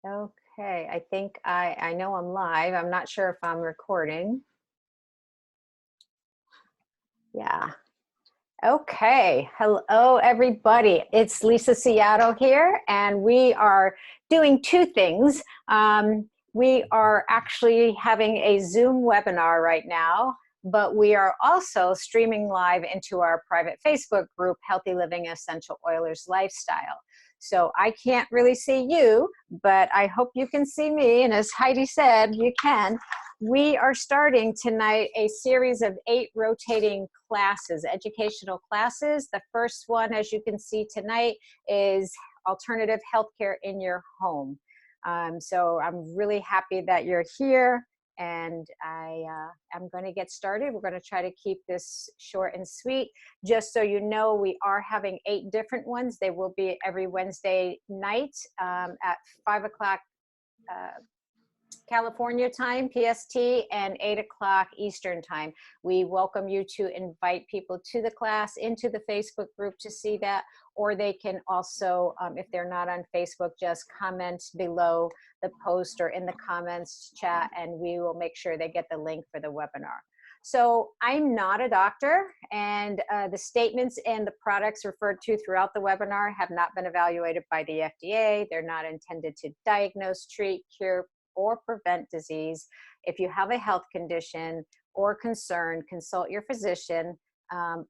Okay, I think I know I'm live. I'm not sure if I'm recording. Yeah. Okay. Hello, everybody. It's Lisa Seattle here, and we are doing two things. We are actually having a Zoom webinar right now, but we are also streaming live into our private Facebook group, Healthy Living Essential Oilers Lifestyle. So I can't really see you, but I hope you can see me. And as Heidi said, you can. We are starting tonight a series of 8 rotating classes, educational classes. The first one, as you can see tonight, is alternative healthcare in your home. So I'm really happy that you're here, and I'm going to get started. We're going to try to keep this short and sweet. Just so you know, we are having 8 different ones. They will be every Wednesday night at 5 o'clock California time, PST, and 8 o'clock Eastern time. We welcome you to invite people to the class, into the Facebook group to see that, or they can also, if they're not on Facebook, just comment below the post or in the comments chat, and we will make sure they get the link for the webinar. So I'm not a doctor, and the statements and the products referred to throughout the webinar have not been evaluated by the FDA. They're not intended to diagnose, treat, cure, or prevent disease. If you have a health condition or concern, consult your physician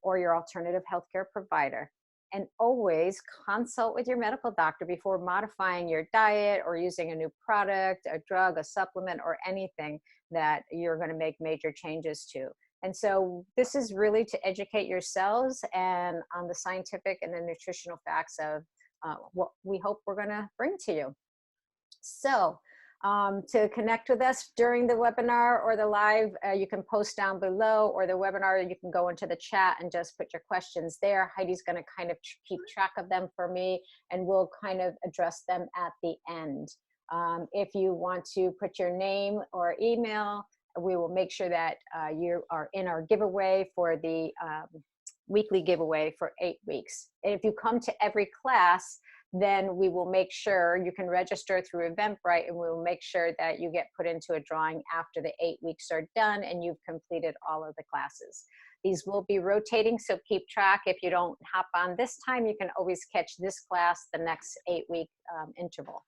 or your alternative healthcare provider. And always consult with your medical doctor before modifying your diet or using a new product, a drug, a supplement, or anything that you're going to make major changes to. And so this is really to educate yourselves and on the scientific and the nutritional facts of what we hope we're going to bring to you. So to connect with us during the webinar or the live, you can post down below, or the webinar, you can go into the chat and just put your questions there. Heidi's going to kind of keep track of them for me, and we'll kind of address them at the end. If you want to put your name or email, we will make sure that you are in our giveaway for the weekly giveaway for 8 weeks. And if you come to every class, then we will make sure you can register through Eventbrite, and we will make sure that you get put into a drawing after the 8 weeks are done and you've completed all of the classes. These will be rotating, so keep track. If you don't hop on this time, you can always catch this class the next 8-week interval.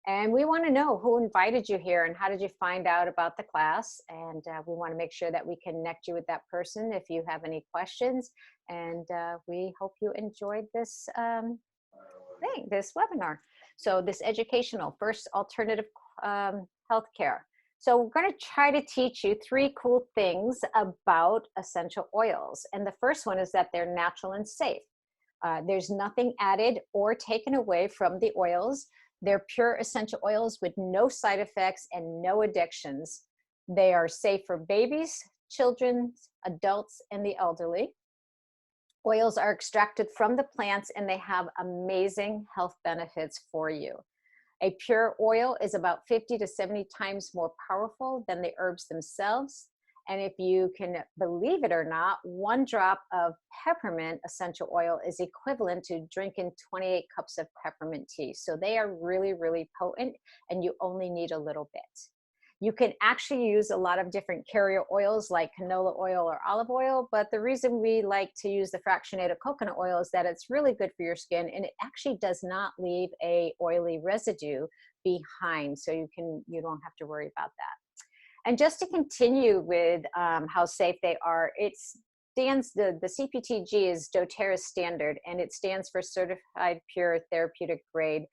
And we want to know who invited you here and how did you find out about the class. And we want to make sure that we connect you with that person if you have any questions. And we hope you enjoyed this this webinar. So this educational, first, alternative healthcare. So we're going to try to teach you 3 cool things about essential oils. And the first one is that they're natural and safe. There's nothing added or taken away from the oils. They're pure essential oils with no side effects and no addictions. They are safe for babies, children, adults, and the elderly. Oils are extracted from the plants, and they have amazing health benefits for you. A pure oil is about 50 to 70 times more powerful than the herbs themselves. And if you can believe it or not, 1 drop of peppermint essential oil is equivalent to drinking 28 cups of peppermint tea. So they are really, really potent, and you only need a little bit. You can actually use a lot of different carrier oils like canola oil or olive oil, but the reason we like to use the fractionated coconut oil is that it's really good for your skin, and it actually does not leave a oily residue behind, so you don't have to worry about that. And just to continue with how safe they are, the CPTG is DoTERRA standard, and it stands for Certified Pure Therapeutic Grade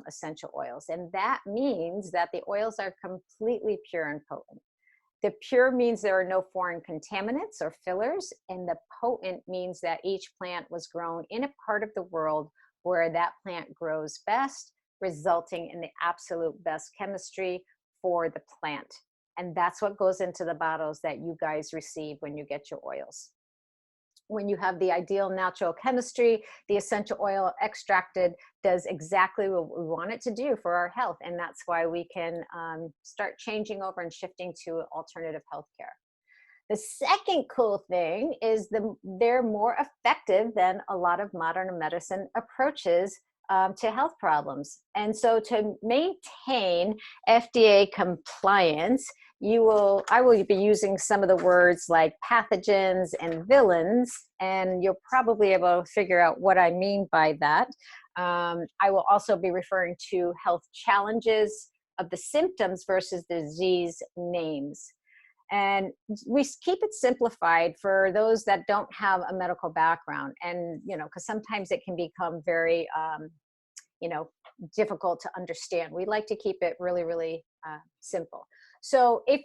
essential oils. And that means that the oils are completely pure and potent. The pure means there are no foreign contaminants or fillers, and the potent means that each plant was grown in a part of the world where that plant grows best, resulting in the absolute best chemistry for the plant. And that's what goes into the bottles that you guys receive when you get your oils. When you have the ideal natural chemistry, the essential oil extracted does exactly what we want it to do for our health. And that's why we can start changing over and shifting to alternative healthcare. The second cool thing is they're more effective than a lot of modern medicine approaches to health problems. And so to maintain FDA compliance, I will be using some of the words like pathogens and villains, and you'll probably be able to figure out what I mean by that. I will also be referring to health challenges of the symptoms versus the disease names. And we keep it simplified for those that don't have a medical background. And, because sometimes it can become very, difficult to understand. We like to keep it really, really simple. So if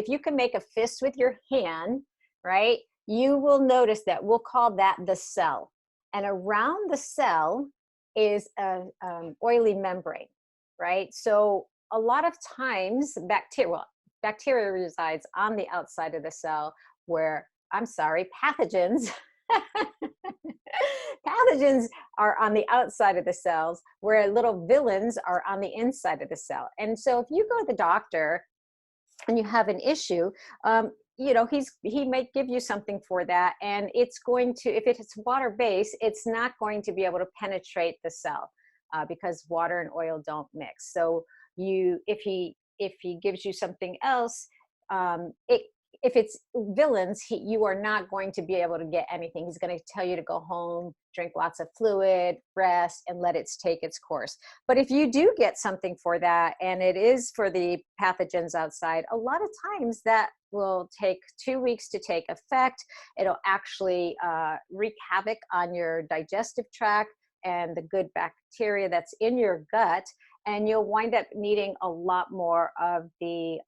you can make a fist with your hand, right, you will notice that we'll call that the cell. And around the cell is a oily membrane, right? So a lot of times bacteria resides on the outside of the cell where, pathogens, pathogens are on the outside of the cells where little villains are on the inside of the cell. And so if you go to the doctor and you have an issue, he might give you something for that, and it's going to, if it's water-based, it's not going to be able to penetrate the cell because water and oil don't mix. So if he gives you something else, if it's villains, you are not going to be able to get anything. He's going to tell you to go home, drink lots of fluid, rest, and let it take its course. But if you do get something for that, and it is for the pathogens outside, a lot of times that will take 2 weeks to take effect. It'll actually wreak havoc on your digestive tract and the good bacteria that's in your gut. And you'll wind up needing a lot more of the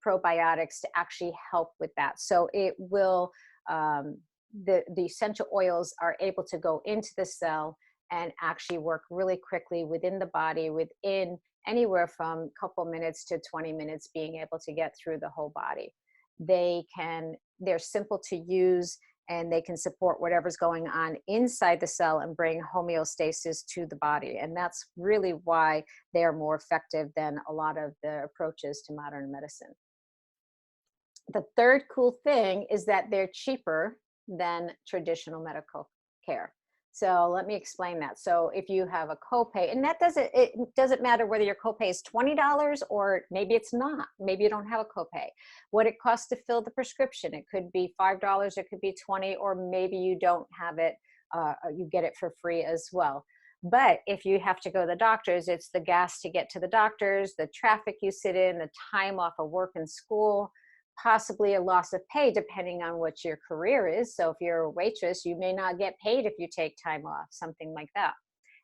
probiotics to actually help with that. So it will, the essential oils are able to go into the cell and actually work really quickly within the body, within anywhere from a couple minutes to 20 minutes, being able to get through the whole body. They're simple to use, and they can support whatever's going on inside the cell and bring homeostasis to the body. And that's really why they're more effective than a lot of the approaches to modern medicine. The third cool thing is that they're cheaper than traditional medical care. So let me explain that. So if you have a copay, and it doesn't matter whether your copay is $20 or maybe it's not, maybe you don't have a copay. What it costs to fill the prescription, it could be $5, it could be $20, or maybe you don't have it, you get it for free as well. But if you have to go to the doctors, it's the gas to get to the doctors, the traffic you sit in, the time off of work and school, possibly a loss of pay depending on what your career is. So if you're a waitress, you may not get paid if you take time off, something like that.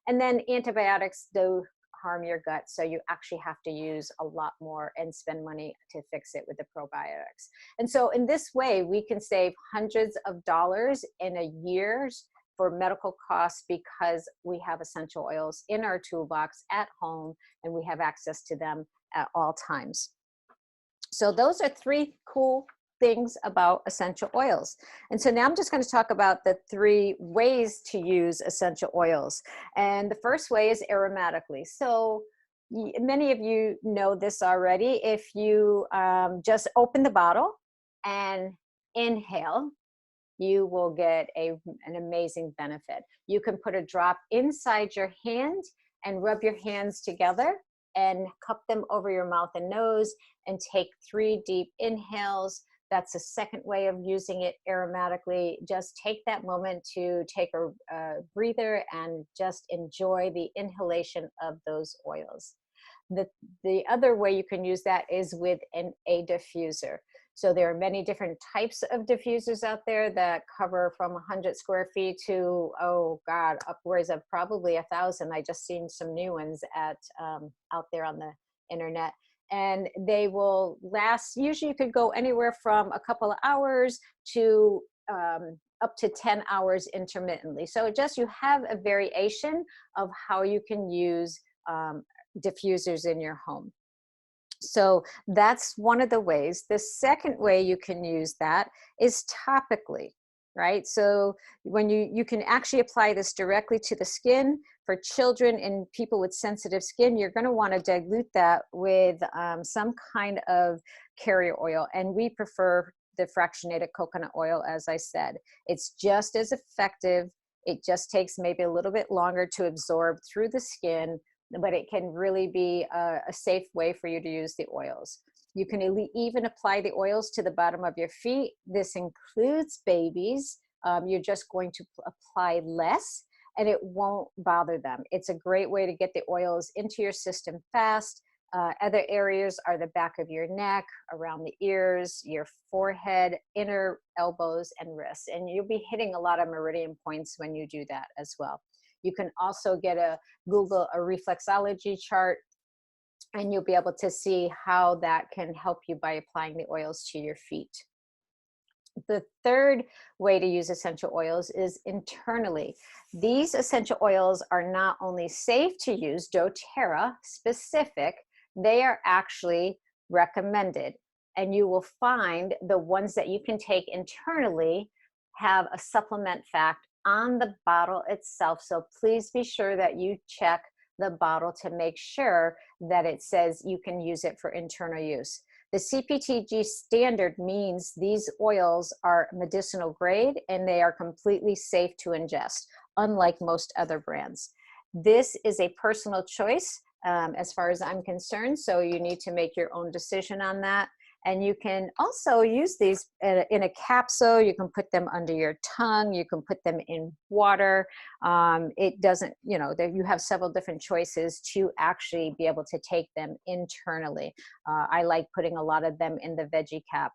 And then antibiotics do harm your gut, so you actually have to use a lot more and spend money to fix it with the probiotics. And so in this way, we can save hundreds of dollars in a year for medical costs because we have essential oils in our toolbox at home and we have access to them at all times. So those are 3 cool things about essential oils. And so now I'm just going to talk about the 3 ways to use essential oils. And the first way is aromatically. So many of you know this already. If you just open the bottle and inhale, you will get an amazing benefit. You can put a drop inside your hand and rub your hands together and cup them over your mouth and nose and take 3 deep inhales. That's a second way of using it aromatically. Just take that moment to take a breather and just enjoy the inhalation of those oils. The other way you can use that is with a diffuser. So there are many different types of diffusers out there that cover from 100 square feet to, oh God, upwards of probably 1,000. I just seen some new ones out there on the internet. And they will last, usually you could go anywhere from a couple of hours to up to 10 hours intermittently. So just you have a variation of how you can use diffusers in your home. So that's one of the ways. The second way you can use that is topically, right? So when you can actually apply this directly to the skin. For children and people with sensitive skin, you're going to want to dilute that with some kind of carrier oil. And we prefer the fractionated coconut oil, as I said. It's just as effective. It just takes maybe a little bit longer to absorb through the skin, but it can really be a safe way for you to use the oils. You can even apply the oils to the bottom of your feet. This includes babies. You're just going to apply less and it won't bother them. It's a great way to get the oils into your system fast. Other areas are the back of your neck, around the ears, your forehead, inner elbows and wrists. And you'll be hitting a lot of meridian points when you do that as well. You can also Google a reflexology chart, and you'll be able to see how that can help you by applying the oils to your feet. The third way to use essential oils is internally. These essential oils are not only safe to use, doTERRA specific, they are actually recommended. And you will find the ones that you can take internally have a supplement fact on the bottle itself. So please be sure that you check the bottle to make sure that it says you can use it for internal use. The CPTG standard means these oils are medicinal grade and they are completely safe to ingest, unlike most other brands. This is a personal choice as far as I'm concerned, so you need to make your own decision on that. And you can also use these in a capsule. You can put them under your tongue. You can put them in water. It doesn't, you have several different choices to actually be able to take them internally. I like putting a lot of them in the veggie cap.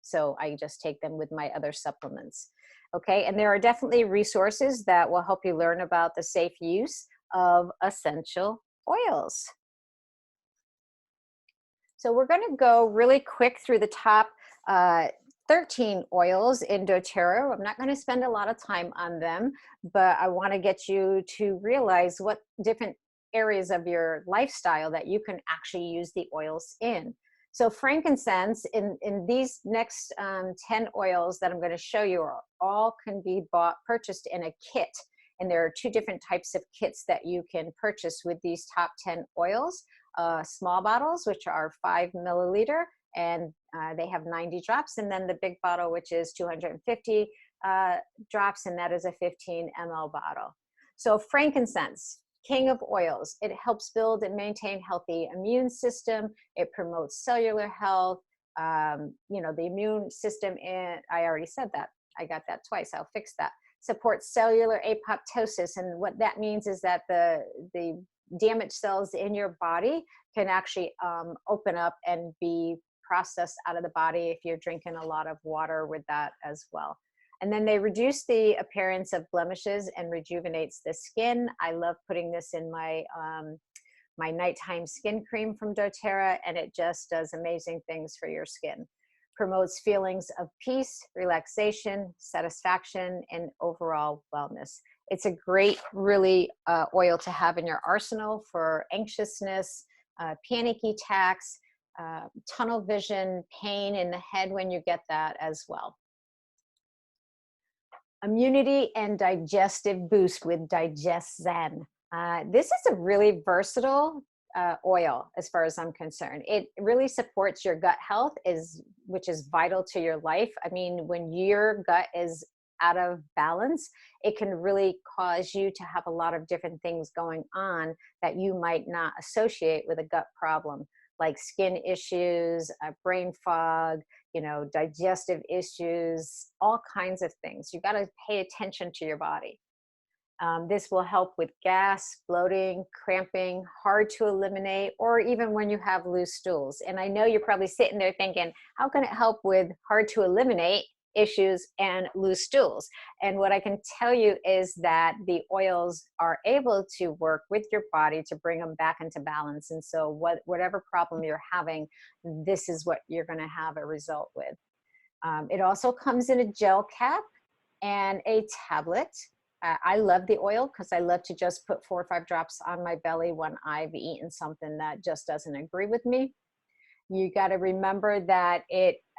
So I just take them with my other supplements. Okay, and there are definitely resources that will help you learn about the safe use of essential oils. So we're going to go really quick through the top 13 oils in doTERRA. I'm not going to spend a lot of time on them, but I want to get you to realize what different areas of your lifestyle that you can actually use the oils in. So frankincense, in these next 10 oils that I'm going to show you, all can be purchased in a kit. And there are 2 different types of kits that you can purchase with these top 10 oils. Small bottles, which are 5 milliliter, and they have 90 drops, and then the big bottle, which is 250 drops, and that is a 15 ml bottle. So frankincense, king of oils. It helps build and maintain healthy immune system. It promotes cellular health. The immune system, and I already said that. I got that twice. I'll fix that. Supports cellular apoptosis, and what that means is that the damaged cells in your body can actually open up and be processed out of the body if you're drinking a lot of water with that as well. And then they reduce the appearance of blemishes and rejuvenates the skin. I love putting this in my my nighttime skin cream from doTERRA, and it just does amazing things for your skin. Promotes feelings of peace, relaxation, satisfaction, and overall wellness. It's a great, really oil to have in your arsenal for anxiousness, panicky attacks, tunnel vision, pain in the head when you get that as well. Immunity and digestive boost with Digest Zen. This is a really versatile oil as far as I'm concerned. It really supports your gut health, which is vital to your life. I mean, when your gut is out of balance, it can really cause you to have a lot of different things going on that you might not associate with a gut problem, like skin issues, brain fog, digestive issues, all kinds of things. You got to pay attention to your body. This will help with gas, bloating, cramping, hard to eliminate, or even when you have loose stools. And I know you're probably sitting there thinking, how can it help with hard to eliminate issues and loose stools? And what I can tell you is that the oils are able to work with your body to bring them back into balance. And so whatever problem you're having, this is what you're going to have a result with. It also comes in a gel cap and a tablet. I love the oil because I love to just put 4 or 5 drops on my belly when I've eaten something that just doesn't agree with me. You got to remember that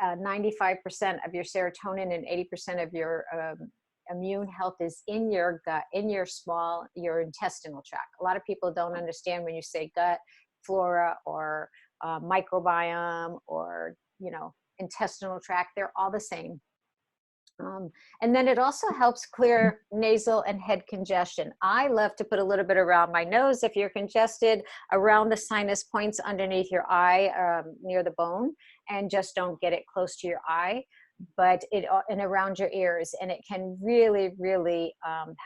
95% of your serotonin and 80% of your immune health is in your gut, in your intestinal tract. A lot of people don't understand when you say gut, flora, or microbiome, or intestinal tract. They're all the same. And then it also helps clear nasal and head congestion. I love to put a little bit around my nose if you're congested, around the sinus points underneath your eye, near the bone, and just don't get it close to your eye, but it and around your ears, and it can really, really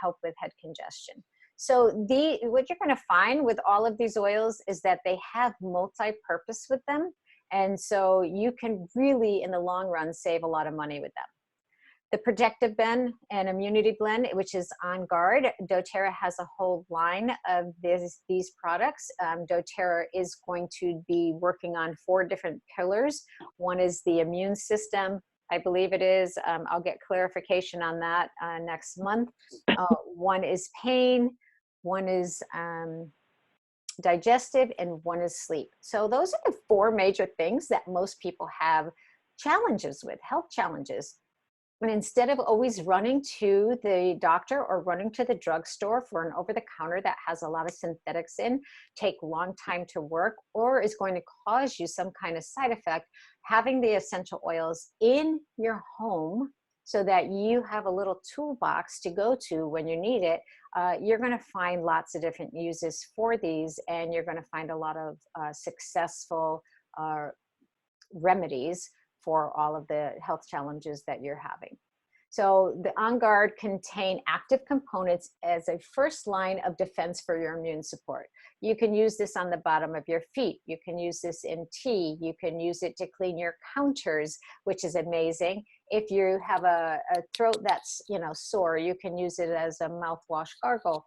help with head congestion. So what you're going to find with all of these oils is that they have multi-purpose with them, and so you can really, in the long run, save a lot of money with them. The Protective Blend and Immunity Blend, which is On Guard. doTERRA has a whole line of these products. doTERRA is going to be working on 4 different pillars. One is the immune system, I believe it is. I'll get clarification on that next month. One is pain, one is digestive, and one is sleep. So those are the 4 major things that most people have challenges with, health challenges. And instead of always running to the doctor or running to the drugstore for an over-the-counter that has a lot of synthetics in, take a long time to work, or is going to cause you some kind of side effect, having the essential oils in your home so that you have a little toolbox to go to when you need it, you're going to find lots of different uses for these, and you're going to find a lot of successful remedies for all of the health challenges that you're having. So the On Guard contain active components as a first line of defense for your immune support. You can use this on the bottom of your feet. You can use this in tea. You can use it to clean your counters, which is amazing. If you have a throat that's, sore, you can use it as a mouthwash gargle.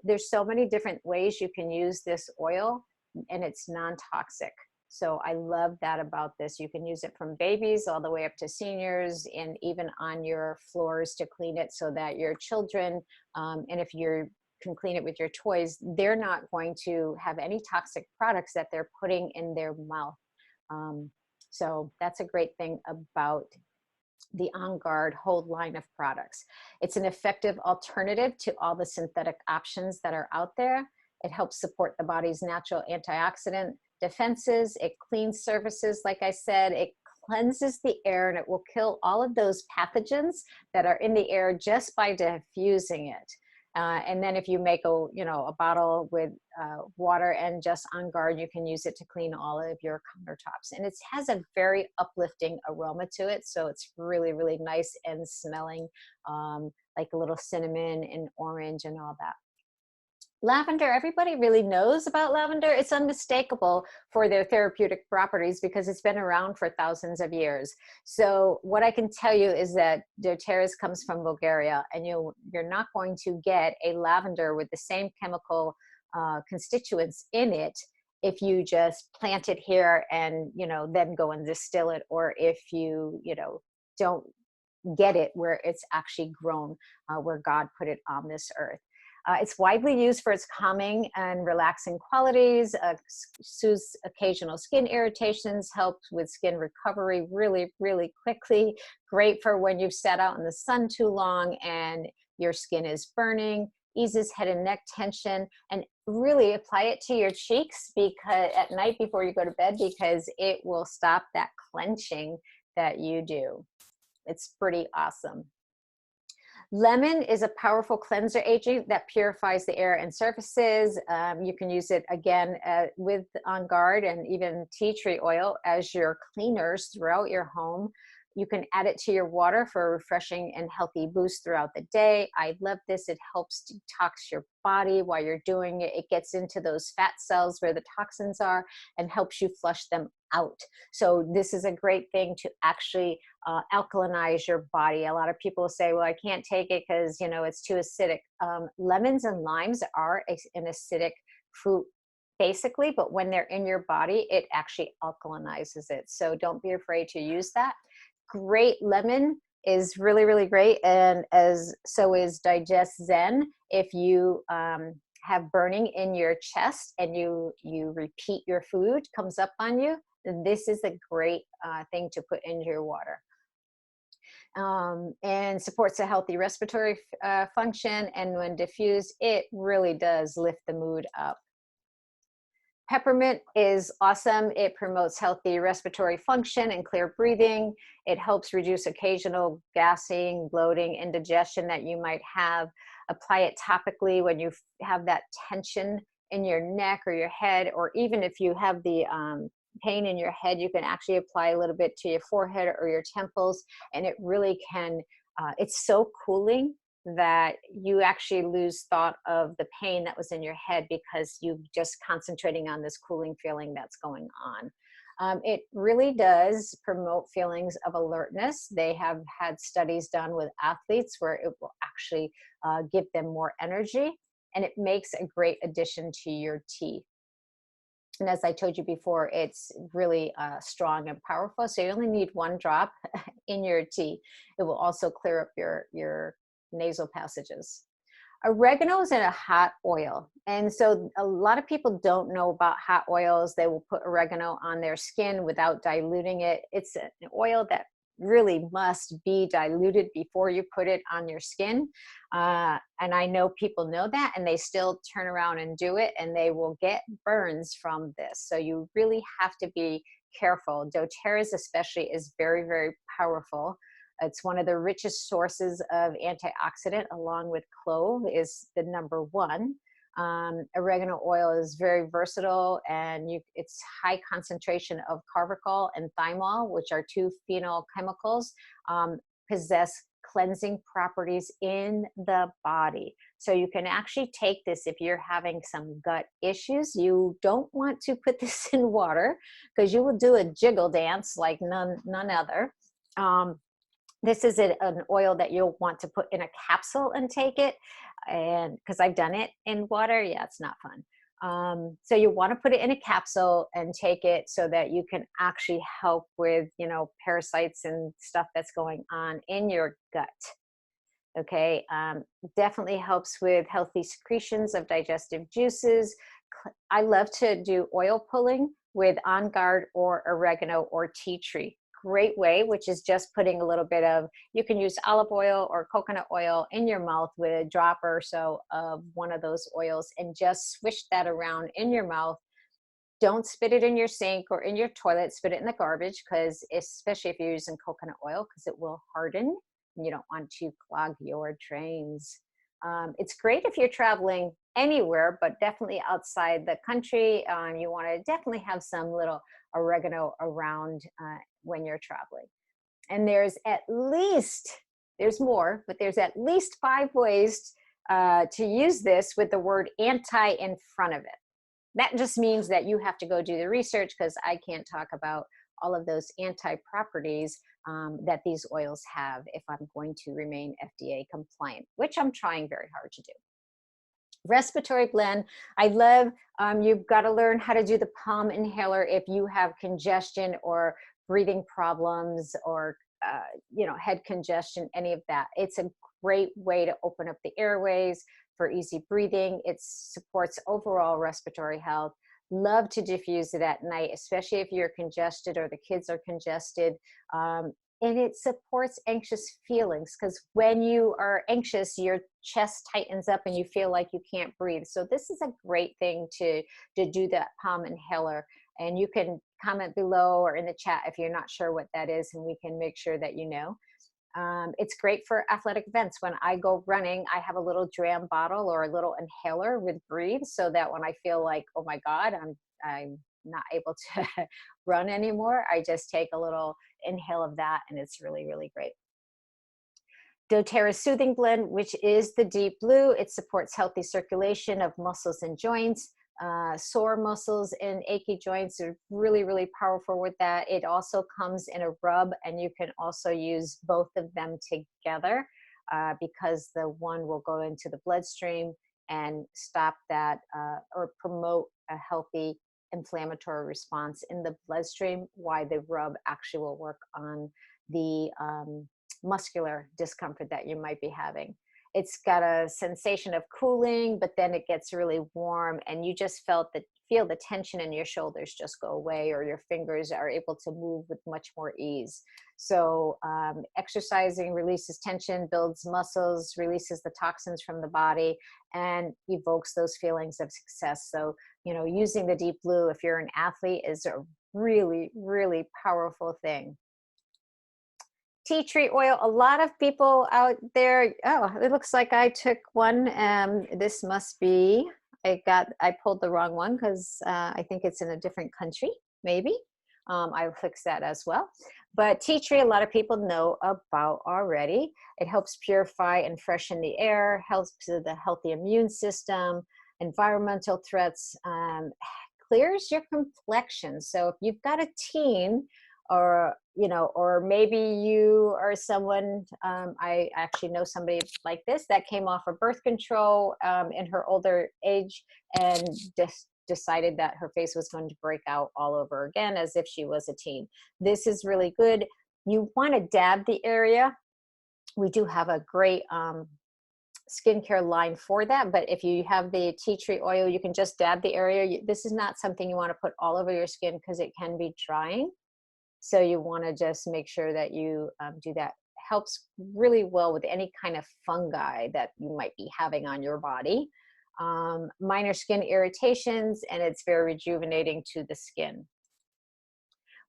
There's so many different ways you can use this oil, and it's non-toxic. So I love that about this. You can use it from babies all the way up to seniors, and even on your floors to clean it so that your children, and if you can clean it with your toys, they're not going to have any toxic products that they're putting in their mouth. So that's a great thing about the On Guard whole line of products. It's an effective alternative to all the synthetic options that are out there. It helps support the body's natural antioxidant defenses. It cleans surfaces, like I said. It cleanses the air, and it will kill all of those pathogens that are in the air just by diffusing it. And then if you make a bottle with water and just On Guard, you can use it to clean all of your countertops. And it has a very uplifting aroma to it. So it's really, really nice and smelling like a little cinnamon and orange and all that. Lavender, everybody really knows about lavender. It's unmistakable for their therapeutic properties because it's been around for thousands of years. So what I can tell you is that doTERRA comes from Bulgaria, and you're not going to get a lavender with the same chemical constituents in it if you just plant it here and then go and distill it, or if you don't get it where it's actually grown, where God put it on this earth. It's widely used for its calming and relaxing qualities, soothes occasional skin irritations, helps with skin recovery really, really quickly. Great for when you've sat out in the sun too long and your skin is burning. Eases head and neck tension, and really apply it to your cheeks because at night before you go to bed, because it will stop that clenching that you do. It's pretty awesome. Lemon is a powerful cleanser agent that purifies the air and surfaces. You can use it again with On Guard and even tea tree oil as your cleaners throughout your home. You can add it to your water for a refreshing and healthy boost throughout the day. I love this. It helps detox your body while you're doing it. It gets into those fat cells where the toxins are and helps you flush them out. So this is a great thing to actually alkalinize your body. A lot of people say, well, I can't take it because, it's too acidic. Lemons and limes are an acidic fruit basically, but when they're in your body, it actually alkalinizes it. So don't be afraid to use that. Great. Lemon is really, really great. And so is Digest Zen. If you have burning in your chest and you repeat your food comes up on you, this is a great thing to put into your water. And supports a healthy respiratory function. And when diffused, it really does lift the mood up. Peppermint is awesome. It promotes healthy respiratory function and clear breathing. It helps reduce occasional gassing, bloating, indigestion that you might have. Apply it topically when you have that tension in your neck or your head, or even if you have the pain in your head, you can actually apply a little bit to your forehead or your temples, and it really can, it's so cooling that you actually lose thought of the pain that was in your head because you're just concentrating on this cooling feeling that's going on. It really does promote feelings of alertness. They have had studies done with athletes where it will actually give them more energy, and it makes a great addition to your tea. And as I told you before, it's really strong and powerful. So you only need 1 drop in your tea. It will also clear up your nasal passages. Oregano is in a hot oil. And so a lot of people don't know about hot oils. They will put oregano on their skin without diluting it. It's an oil that really must be diluted before you put it on your skin. And I know people know that, and they still turn around and do it, and they will get burns from this. So you really have to be careful. doTERRA especially is very, very powerful. It's one of the richest sources of antioxidant, along with clove is the #1. Oregano oil is very versatile, and it's high concentration of carvacol and thymol, which are 2 phenol chemicals, possess cleansing properties in the body. So you can actually take this if you're having some gut issues. You don't want to put this in water because you will do a jiggle dance like none other. This is an oil that you'll want to put in a capsule and take it. And because I've done it in water, yeah, it's not fun. So you want to put it in a capsule and take it so that you can actually help with, parasites and stuff that's going on in your gut. Okay, definitely helps with healthy secretions of digestive juices. I love to do oil pulling with On Guard or oregano or tea tree. Great way, which is just putting a little bit of, you can use olive oil or coconut oil in your mouth with a drop or so of one of those oils, and just swish that around in your mouth. Don't spit it in your sink or in your toilet, spit it in the garbage, because especially if you're using coconut oil, because it will harden and you don't want to clog your drains. It's great if you're traveling anywhere, but definitely outside the country. You want to definitely have some little oregano around when you're traveling. And there's more, but there's at least 5 ways to use this with the word anti in front of it. That just means that you have to go do the research, because I can't talk about all of those anti properties that these oils have if I'm going to remain FDA compliant, which I'm trying very hard to do. Respiratory Glen, I love, you've got to learn how to do the palm inhaler if you have congestion or breathing problems or head congestion, any of that. It's a great way to open up the airways for easy breathing. It supports overall respiratory health. Love to diffuse it at night, especially if you're congested or the kids are congested. And it supports anxious feelings, because when you are anxious, your chest tightens up and you feel like you can't breathe. So this is a great thing to do that palm inhaler. And you can comment below or in the chat if you're not sure what that is, and we can make sure that you know. It's great for athletic events. When I go running, I have a little dram bottle or a little inhaler with Breathe, so that when I feel like, oh my God, I'm not able to run anymore, I just take a little inhale of that, and it's really, really great. doTERRA Soothing Blend, which is the deep blue. It supports healthy circulation of muscles and joints. Sore muscles and achy joints are really, really powerful with that. It also comes in a rub, and you can also use both of them together because the one will go into the bloodstream and stop that or promote a healthy inflammatory response in the bloodstream, while the rub actually will work on the muscular discomfort that you might be having. it's got a sensation of cooling, but then it gets really warm, and you just feel the tension in your shoulders just go away, or your fingers are able to move with much more ease. So exercising releases tension, builds muscles, releases the toxins from the body, and evokes those feelings of success. So, you know, using the deep blue, if you're an athlete, is a really, really powerful thing. Tea tree oil, a lot of people out there, oh, it looks like I took one. This must be, I pulled the wrong one because I think it's in a different country, maybe. I'll fix that as well. But tea tree, a lot of people know about already. It helps purify and freshen the air, helps the healthy immune system, environmental threats, clears your complexion. So if you've got a teen, or you know, or maybe you are someone, I actually know somebody like this that came off of birth control in her older age, and just decided that her face was going to break out all over again as if she was a teen. This is really good. You want to dab the area. We do have a great skincare line for that, but if you have the tea tree oil, you can just dab the area. This is not something you want to put all over your skin because it can be drying. So you want to just make sure that you do that. Helps really well with any kind of fungi that you might be having on your body. Minor skin irritations, and it's very rejuvenating to the skin.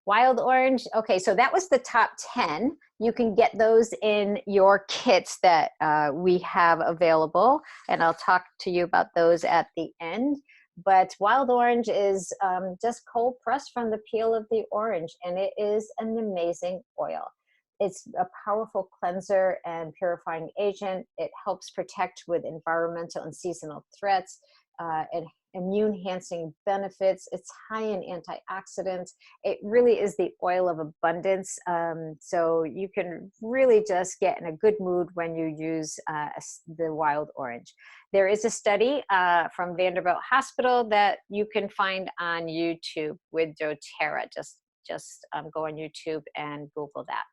Wild orange, okay, so that was the top 10. You can get those in your kits that we have available, and I'll talk to you about those at the end. But wild orange is just cold pressed from the peel of the orange, and it is an amazing oil. It's a powerful cleanser and purifying agent. It helps protect with environmental and seasonal threats, and immune-enhancing benefits. It's high in antioxidants. It really is the oil of abundance. So you can really just get in a good mood when you use the wild orange. There is a study from Vanderbilt Hospital that you can find on YouTube with doTERRA. Just go on YouTube and Google that.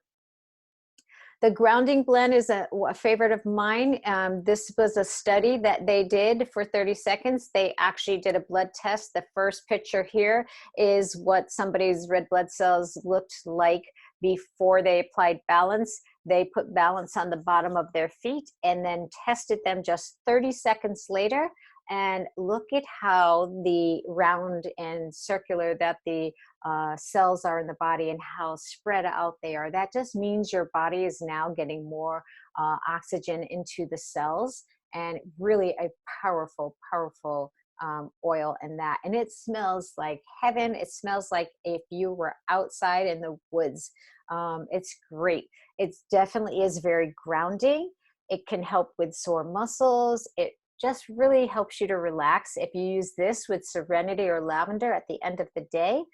The grounding blend is a favorite of mine. This was a study that they did for 30 seconds. They actually did a blood test. The first picture here is what somebody's red blood cells looked like before they applied balance. They put balance on the bottom of their feet and then tested them just 30 seconds later. And look at how the round and circular that the cells are in the body and how spread out they are. That just means your body is now getting more oxygen into the cells, and really a powerful, powerful oil in that. And it smells like heaven. It smells like if you were outside in the woods. It's great. It definitely is very grounding. It can help with sore muscles. It just really helps you to relax. If you use this with Serenity or Lavender at the end of the day,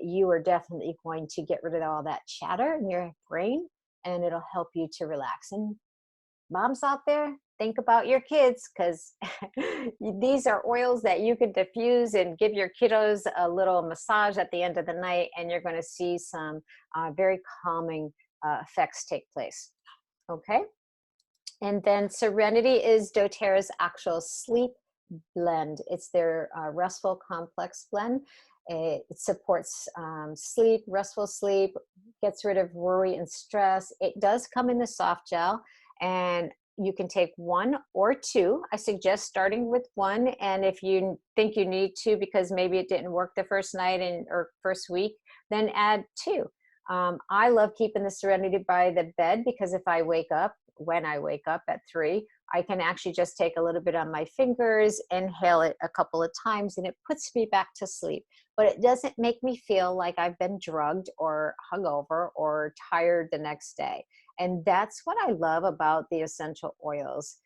you are definitely going to get rid of all that chatter in your brain, and it'll help you to relax. And moms out there, think about your kids, because these are oils that you can diffuse and give your kiddos a little massage at the end of the night, and you're going to see some very calming effects take place. Okay. And then Serenity is doTERRA's actual sleep blend. It's their restful complex blend. It supports sleep, restful sleep, gets rid of worry and stress. It does come in the soft gel, and you can take 1 or 2. I suggest starting with 1, and if you think you need to because maybe it didn't work the first night or first week, then add 2. I love keeping the Serenity by the bed because if I wake up, when I wake up at 3, I can actually just take a little bit on my fingers, inhale it a couple of times, and it puts me back to sleep. But it doesn't make me feel like I've been drugged or hungover or tired the next day. And that's what I love about the essential oils.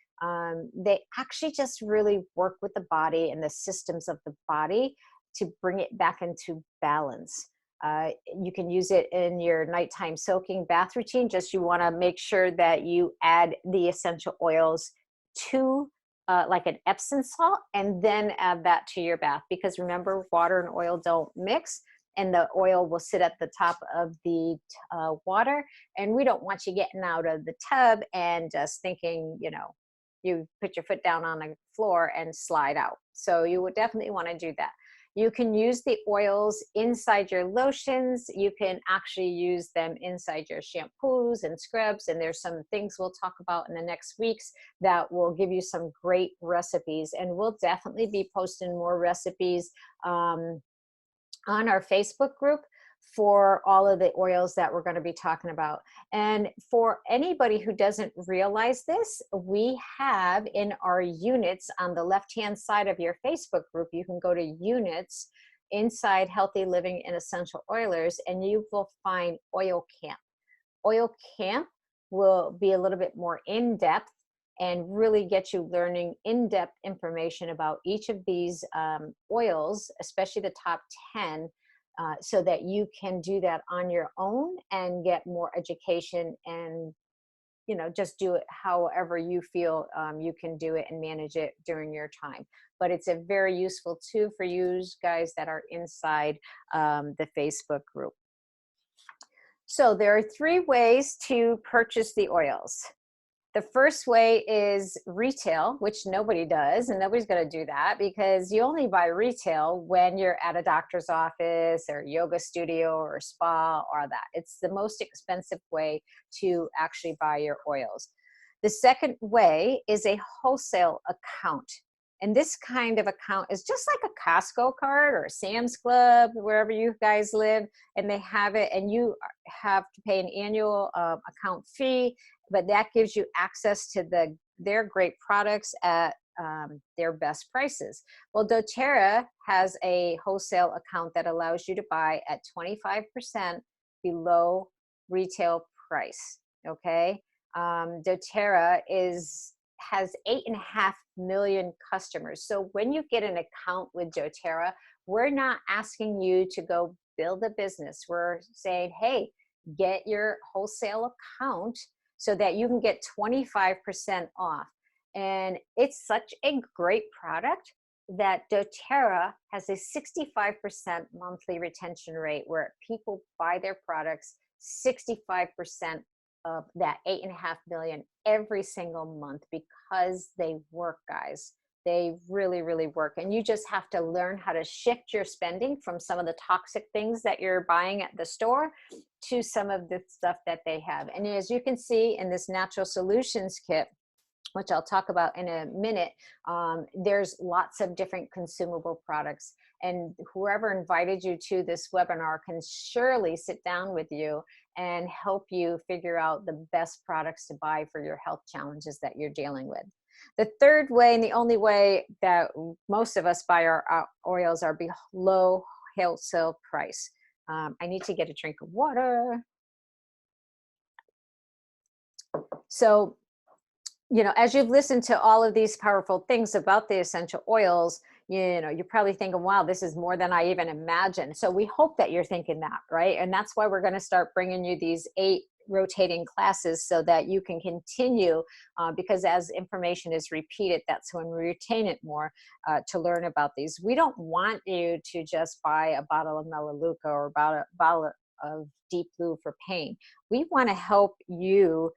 They actually just really work with the body and the systems of the body to bring it back into balance. You can use it in your nighttime soaking bath routine. Just you want to make sure that you add the essential oils to like an Epsom salt, and then add that to your bath, because remember, water and oil don't mix. and the oil will sit at the top of the water. And we don't want you getting out of the tub and just thinking, you know, you put your foot down on the floor and slide out. So you would definitely want to do that. You can use the oils inside your lotions. You can actually use them inside your shampoos and scrubs. And there's some things we'll talk about in the next weeks that will give you some great recipes. And we'll definitely be posting more recipes on our Facebook group for all of the oils that we're going to be talking about. And for anybody who doesn't realize this, we have in our units on the left-hand side of your Facebook group, you can go to units inside Healthy Living and Essential Oilers, and you will find Oil Camp. Oil Camp will be a little bit more in-depth and really get you learning in-depth information about each of these oils, especially the top 10, so that you can do that on your own and get more education and, you know, just do it however you feel you can do it and manage it during your time. But it's a very useful tool for you guys that are inside the Facebook group. So there are 3 ways to purchase the oils. The first way is retail, which nobody does, and nobody's going to do that because you only buy retail when you're at a doctor's office or yoga studio or spa or that. It's the most expensive way to actually buy your oils. The second way is a wholesale account. And this kind of account is just like a Costco card or a Sam's Club, wherever you guys live, and they have it, and you have to pay an annual account fee, but that gives you access to their great products at their best prices. Well, doTERRA has a wholesale account that allows you to buy at 25% below retail price, okay? doTERRA has 8.5 million customers. So when you get an account with doTERRA, we're not asking you to go build a business. We're saying, hey, get your wholesale account so that you can get 25% off. And it's such a great product that doTERRA has a 65% monthly retention rate where people buy their products 65% of that 8.5 million every single month because they work, guys. They really, really work. And you just have to learn how to shift your spending from some of the toxic things that you're buying at the store to some of the stuff that they have. And as you can see in this Natural Solutions kit, which I'll talk about in a minute, there's lots of different consumable products. And whoever invited you to this webinar can surely sit down with you and help you figure out the best products to buy for your health challenges that you're dealing with. The third way, and the only way that most of us buy our oils, are below wholesale price. I need to get a drink of water. So, you know, as you've listened to all of these powerful things about the essential oils, you know, you're probably thinking, wow, this is more than I even imagined. So we hope that you're thinking that, right? And that's why we're going to start bringing you these 8 rotating classes so that you can continue, because as information is repeated, that's when we retain it more, to learn about these. We don't want you to just buy a bottle of Melaleuca or a bottle of Deep Blue for pain. We want to help you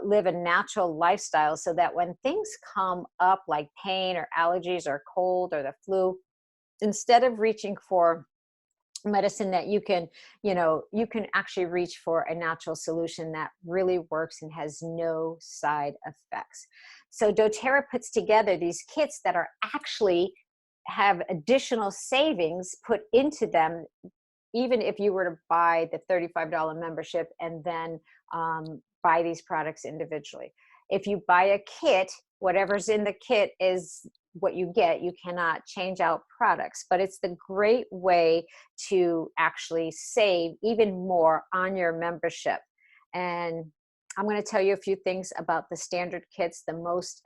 live a natural lifestyle so that when things come up like pain or allergies or cold or the flu, instead of reaching for medicine that you can, you know, you can actually reach for a natural solution that really works and has no side effects. So doTERRA puts together these kits that are actually have additional savings put into them, even if you were to buy the $35 membership and then buy these products individually. If you buy a kit, whatever's in the kit is what you get. You cannot change out products, but it's the great way to actually save even more on your membership. And I'm going to tell you a few things about the standard kits, the most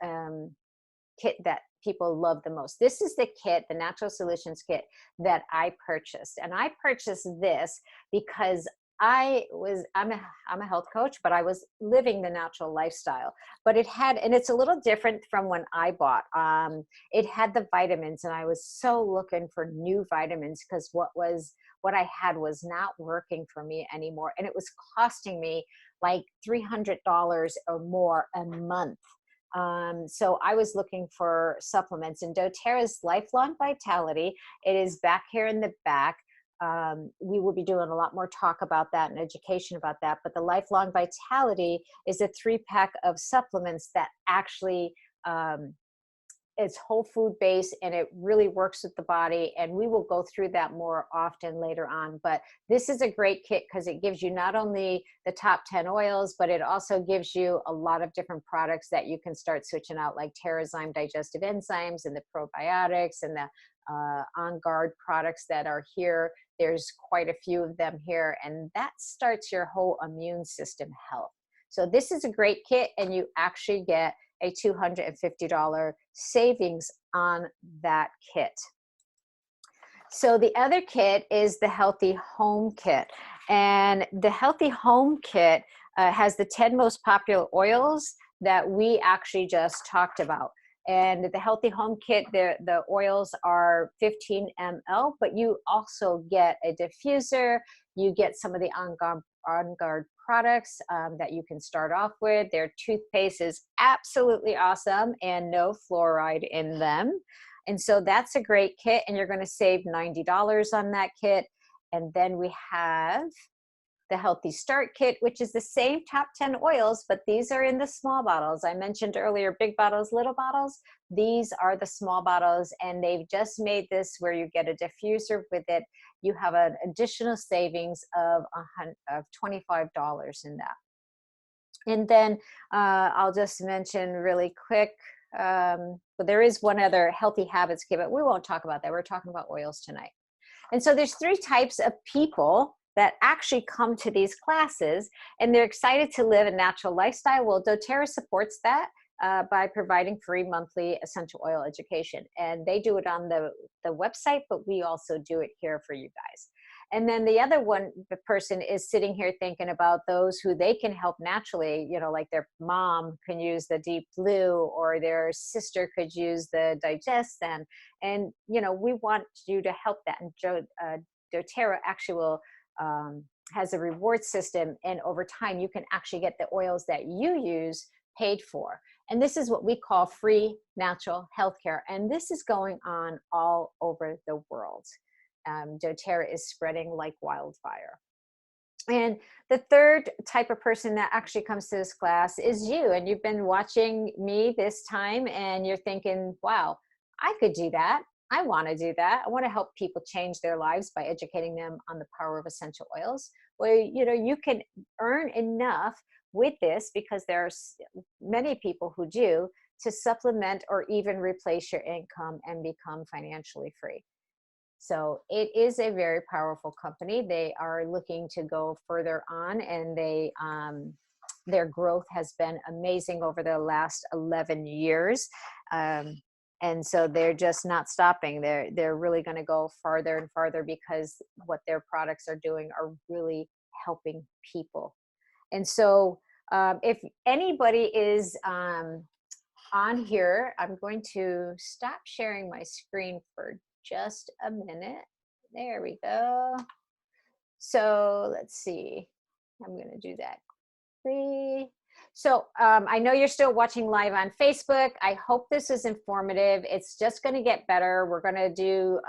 kit that people love the most. This is the kit, the Natural Solutions kit that I purchased. And I purchased this because I'm a health coach, but I was living the natural lifestyle. But it had, and it's a little different from when I bought. It had the vitamins, and I was so looking for new vitamins because what I had was not working for me anymore, and it was costing me like $300 or more a month. So I was looking for supplements, and doTERRA's Lifelong Vitality. It is back here in the back. We will be doing a lot more talk about that and education about that. But the Lifelong Vitality is a 3-pack of supplements that actually, it's whole food based, and it really works with the body. And we will go through that more often later on. But this is a great kit because it gives you not only the top 10 oils, but it also gives you a lot of different products that you can start switching out, like Terrazyme digestive enzymes and the probiotics and the On Guard products that are here. There's quite a few of them here, and that starts your whole immune system health. So this is a great kit, and you actually get a $250 savings on that kit. So the other kit is the Healthy Home Kit. And the Healthy Home Kit has the 10 most popular oils that we actually just talked about. And the Healthy Home Kit, the oils are 15 ml, but you also get a diffuser. You get some of the On Guard products that you can start off with. Their toothpaste is absolutely awesome and no fluoride in them. And so that's a great kit, and you're going to save $90 on that kit. And then we have the Healthy Start Kit, which is the same top 10 oils, but these are in the small bottles. I mentioned earlier, big bottles, little bottles. These are the small bottles, and they've just made this where you get a diffuser with it. You have an additional savings of $25 in that. And then I'll just mention really quick, but there is one other Healthy Habits kit, but we won't talk about that. We're talking about oils tonight. And so there's 3 types of people that actually come to these classes, and they're excited to live a natural lifestyle. Well, doTERRA supports that by providing free monthly essential oil education. And they do it on the website, but we also do it here for you guys. And then the other one, the person is sitting here thinking about those who they can help naturally, you know, like their mom can use the Deep Blue, or their sister could use the Digestive. And, you know, we want you to help that. And doTERRA actually will, has a reward system, and over time you can actually get the oils that you use paid for. And this is what we call free natural healthcare, and this is going on all over the world. doTERRA is spreading like wildfire. And the third type of person that actually comes to this class is you, and you've been watching me this time, and you're thinking, wow, I could do that. I want to do that. I want to help people change their lives by educating them on the power of essential oils. Well, you know, you can earn enough with this, because there are many people who do, to supplement or even replace your income and become financially free. So it is a very powerful company. They are looking to go further on, and their growth has been amazing over the last 11 years. And so they're just not stopping. They're really going to go farther and farther, because what their products are doing are really helping people. And so if anybody is on here, I'm going to stop sharing my screen for just a minute. There we go. So let's see. I'm going to do that quickly. So I know you're still watching live on Facebook. I hope this is informative. It's just going to get better. We're going to do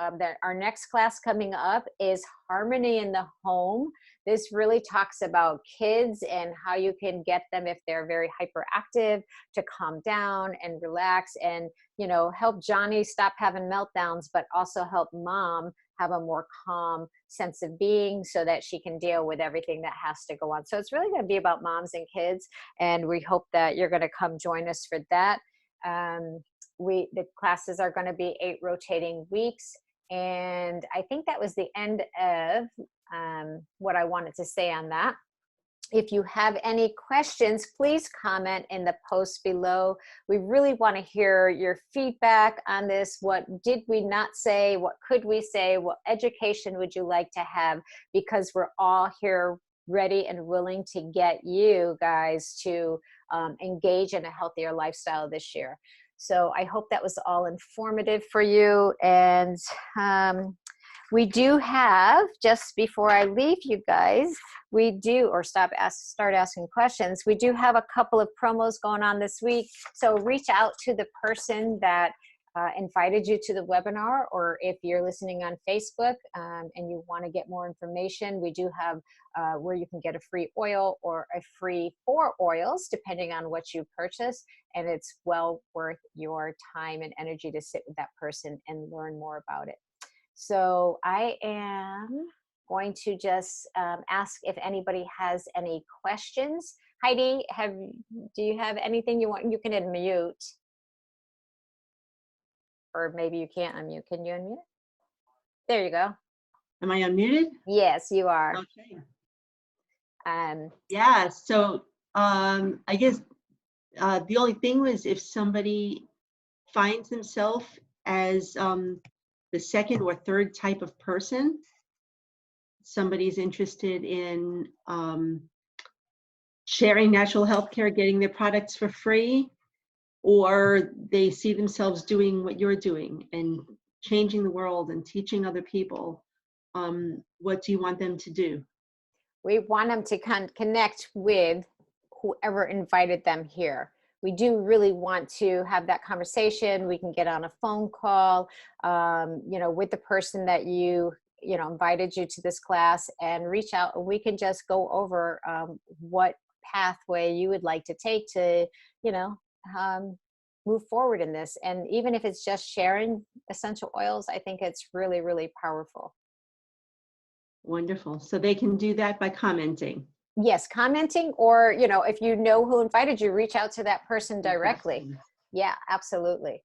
our next class coming up is Harmony in the Home. This really talks about kids and how you can get them, if they're very hyperactive, to calm down and relax, and, you know, help Johnny stop having meltdowns, but also help mom have a more calm sense of being, so that she can deal with everything that has to go on. So it's really going to be about moms and kids, and we hope that you're going to come join us for that. The classes are going to be 8 rotating weeks, and I think that was the end of what I wanted to say on that. If you have any questions, please comment in the post below. We really want to hear your feedback on this. What did we not say? What could we say? What education would you like to have? Because we're all here ready and willing to get you guys to engage in a healthier lifestyle this year. So I hope that was all informative for you. And we do have, just before I leave you guys, we do, or start asking questions, we do have a couple of promos going on this week. So reach out to the person that invited you to the webinar, or if you're listening on Facebook and you want to get more information, we do have where you can get a free oil or a free 4 oils, depending on what you purchase. And it's well worth your time and energy to sit with that person and learn more about it. So I am going to just ask if anybody has any questions. Heidi, do you have anything you want? You can unmute. Or maybe you can't unmute. Can you unmute? There you go. Am I unmuted? Yes, you are. Okay. Yeah, so I guess the only thing was if somebody finds themselves as the second or third type of person, somebody's interested in sharing natural healthcare, getting their products for free, or they see themselves doing what you're doing and changing the world and teaching other people, what do you want them to do? we want them to connect with whoever invited them here. We do really want to have that conversation. We can get on a phone call, with the person that invited you to this class, and reach out, and we can just go over what pathway you would like to take to, move forward in this. And even if it's just sharing essential oils, I think it's really, really powerful. Wonderful. So they can do that by commenting. Yes, commenting, or, if you know who invited you, reach out to that person directly. Yeah, absolutely.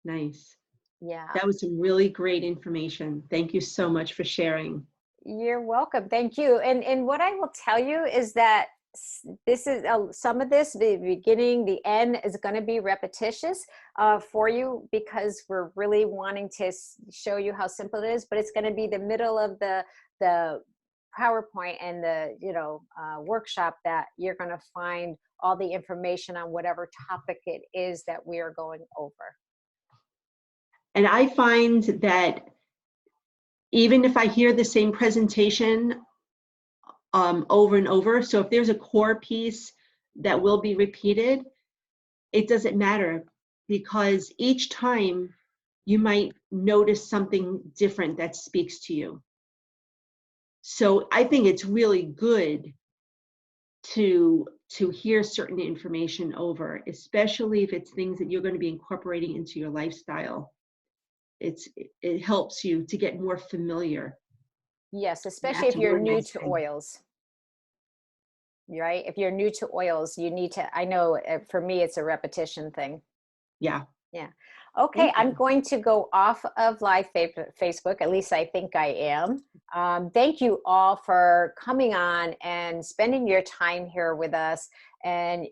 Nice. Yeah. That was some really great information. Thank you so much for sharing. You're welcome. Thank you. And what I will tell you is that this is some of this, the beginning, the end is going to be repetitious for you, because we're really wanting to show you how simple it is, but it's going to be the middle of the PowerPoint and the workshop that you're going to find all the information on whatever topic it is that we are going over. And I find that even if I hear the same presentation over and over, so if there's a core piece that will be repeated, it doesn't matter, because each time you might notice something different that speaks to you. So I think it's really good to hear certain information over, especially if it's things that you're going to be incorporating into your lifestyle. It helps you to get more familiar. Yes, especially if you're new to oils. Right? If you're new to oils, you need to, I know for me, it's a repetition thing. Yeah. Yeah. Okay, I'm going to go off of live Facebook. At least I think I am. Thank you all for coming on and spending your time here with us. And,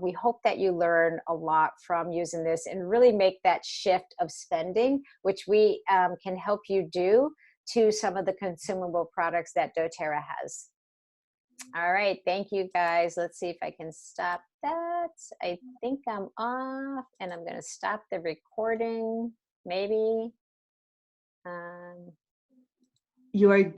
we hope that you learn a lot from using this and really make that shift of spending, which we can help you do, to some of the consumable products that doTERRA has. All right, thank you guys. Let's see if I can stop that. I think I'm off, and I'm going to stop the recording, maybe. You are